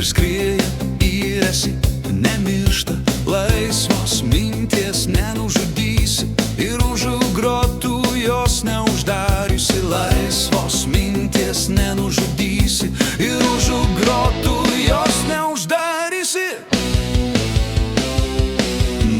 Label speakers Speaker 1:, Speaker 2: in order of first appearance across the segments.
Speaker 1: ir skrieja ir esi, nemiršta laisvos minties nenužudysi ir už grotų jos neuždariusi. Laisvos minties nenužudysi ir už grotų jos neuždarysi.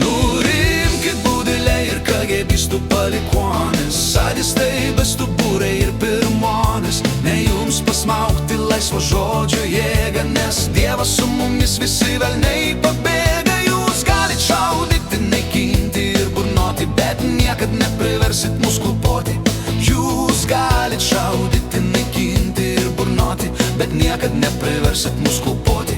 Speaker 1: Nurimkit budeliai ir kagebistų palikuonys, sadistai, bestuburiai ir pirmonės. Ne jums pasmaugti laisvo žodžio jėgą, nes Dievas su mumis, visi velniai pabėga. Jūs galit šaudyti, naikinti ir burnoti, bet niekad nepriversit mus klupoti. Jūs galit šaudyti, naikinti ir burnoti, bet niekad nepriversit mus klupoti.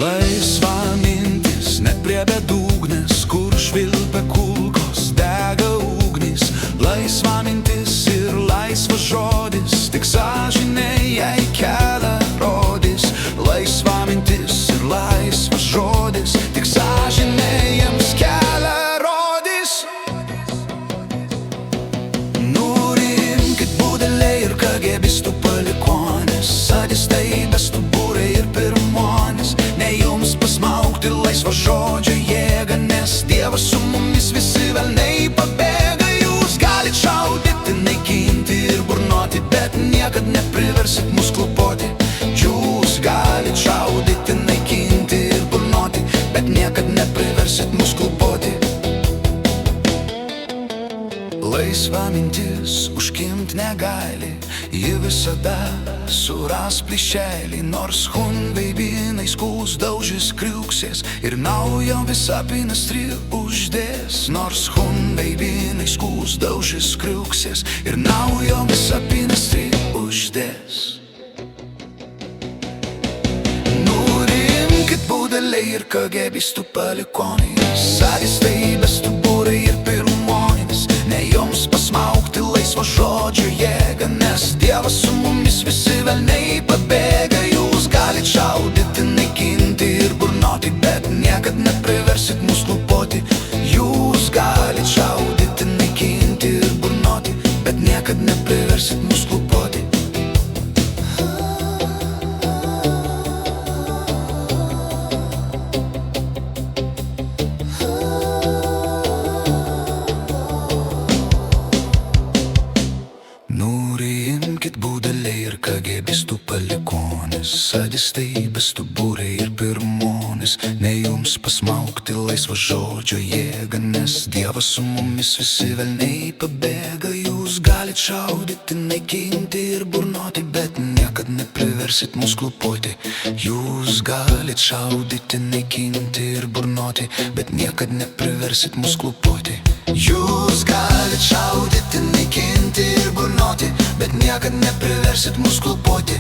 Speaker 1: Laisva mintis, net prie bedugnės, kur švilpia kulkos, dega ugnys. Laisva mintis ir laisvas žodis, tik sąžinė jai kelią rodys. Laisva mintis ir laisvas žodis, tik sąžinė jiems kelią rodys. Nurimkit budeliai ir kagebistų palikuonys, sadistai, bestuburiai ir pirmonės. Ne jums pasmaugti laisvo žodžio jėgą, nes Dievas su mumis, visi velniai pabėga. Jūs galit šaudyti, naikinti ir burnoti, bet niekad nepriversit mus klupoti. Jūs galit šaudyti, naikinti ir burnoti, bet niekad nepriversit mus klupoti. Laisva mintis užkimt negali, ji visada suras plyšelį. Nors hunveibinai skūs daužys kriuksės ir naujo vis apynastri uždės. Nors hunveibinai skūs daužys kriuksės ir naujo vis apynastri uždės. Nurimkit budeliai ir kagebistų palikuonys, sadistai, bestuburiai ir pirmonės. Ne jums pasmaugti laisvo žodžio jėgą, nes Dievas su mumis, visi velniai pabėga. Jūs galit šaudyti, naikinti ir burnoti, bet niekad nepriversit mus klupoti. Jūs galit šaudyti, naikinti ir burnoti, bet niekad nepriversit mus klupoti. Nurimkit budeliai ir kagebistų palikuonys, sadistai, bestuburiai ir pirmonės. Ne jums pasmaugti laisvo žodžio jėgą, nes Dievas su mumis, visi velniai pabėga. Jūs galit šaudyti, naikinti ir burnoti, bet niekad nepriversit mus klupoti. Jūs galit šaudyti, naikinti ir burnoti, bet niekad nepriversit mus klupoti. Jūs galit šaudyti, naikinti ir burnoti, bet niekad nepriversit mus klupoti.